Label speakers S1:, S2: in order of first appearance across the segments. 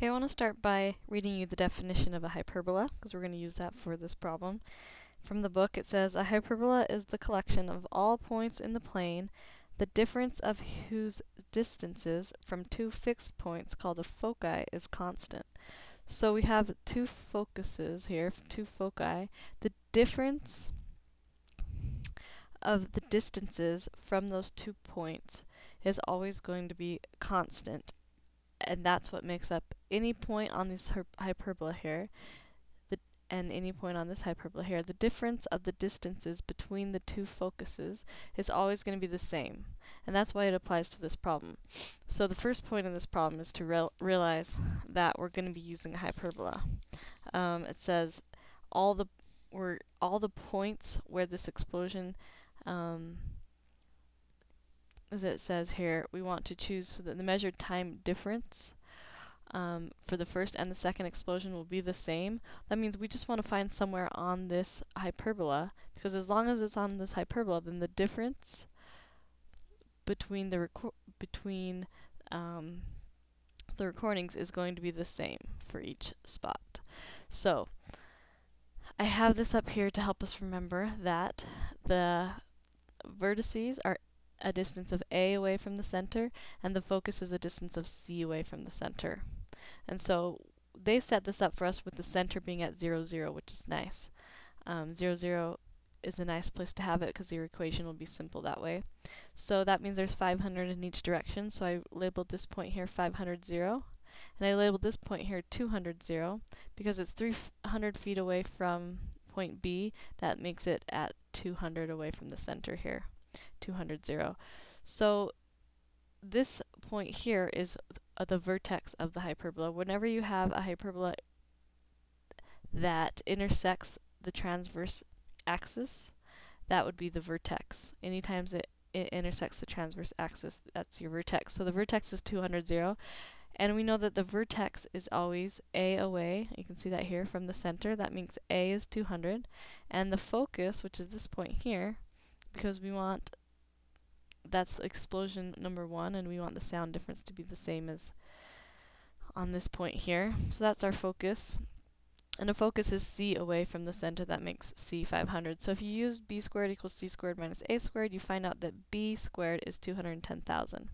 S1: Okay, I want to start by reading you the definition of a hyperbola, because we're going to use that for this problem. From the book, it says, a hyperbola is the collection of all points in the plane, the difference of whose distances from two fixed points called the foci is constant. So we have two focuses here, two foci. The difference of the distances from those 2 points is always going to be constant. And that's what makes up any point on this hyperbola here, and any point on this hyperbola here. The difference of the distances between the two focuses is always going to be the same, and that's why it applies to this problem. So the first point in this problem is to realize that we're going to be using a hyperbola. It says all the points where this explosion, as it says here, we want to choose so that the measured time difference for the first and the second explosion will be the same. That means we just want to find somewhere on this hyperbola, because as long as it's on this hyperbola, then the difference between the recordings is going to be the same for each spot. So I have this up here to help us remember that the vertices are a distance of A away from the center, and the focus is a distance of C away from the center. And so they set this up for us with the center being at 0, 0, which is nice. 0, 0 is a nice place to have it because your equation will be simple that way. So that means there's 500 in each direction, so I labeled this point here 500, 0. And I labeled this point here 200, 0, because it's 300 feet away from point B. That makes it at 200 away from the center here. 200, 0. So this point here is the vertex of the hyperbola. Whenever you have a hyperbola that intersects the transverse axis, that would be the vertex. Anytime it intersects the transverse axis, that's your vertex. So the vertex is 200, 0. And we know that the vertex is always A away. You can see that here from the center. That means A is 200. And the focus, which is this point here, because we want, that's explosion number 1, and we want the sound difference to be the same as on this point here. So that's our focus. And the focus is C away from the center. That makes C 500. So if you use B squared equals C squared minus A squared, you find out that B squared is 210,000.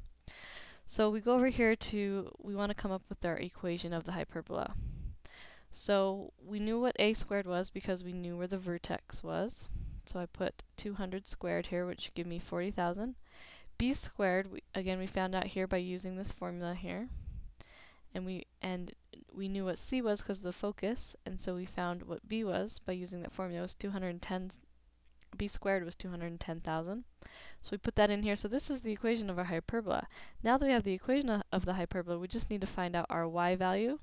S1: So we go over here to, we want to come up with our equation of the hyperbola. So we knew what A squared was because we knew where the vertex was. So I put 200 squared here, which would give me 40,000. B squared, again, we found out here by using this formula here. And we knew what C was because of the focus, and so we found what B was by using that formula. It was 210. B squared was 210,000. So we put that in here. So this is the equation of our hyperbola. Now that we have the equation of the hyperbola, we just need to find out our y value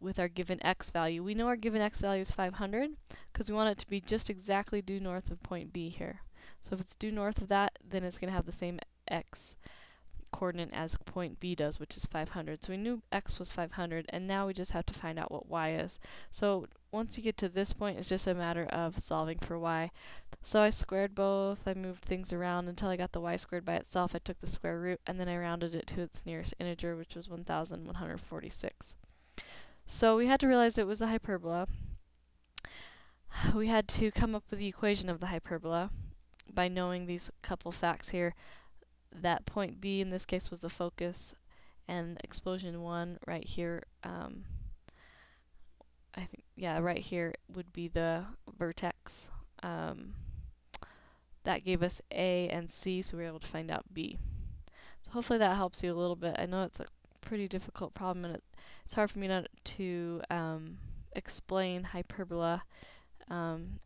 S1: with our given x value. We know our given x value is 500 because we want it to be just exactly due north of point B here. So if it's due north of that, then it's going to have the same x coordinate as point B does, which is 500. So we knew x was 500, and now we just have to find out what y is. So once you get to this point, it's just a matter of solving for y. So I squared both, I moved things around until I got the y squared by itself. I took the square root, and then I rounded it to its nearest integer, which was 1,146. So we had to realize it was a hyperbola. We had to come up with the equation of the hyperbola by knowing these couple facts here. That point B in this case was the focus, and explosion 1 right here, I think, yeah, right here would be the vertex. That gave us A and C, so we were able to find out B. So hopefully that helps you a little bit. I know it's a pretty difficult problem, and it's hard for me to explain hyperbola in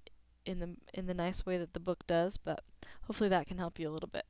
S1: the nice way that the book does, but hopefully that can help you a little bit.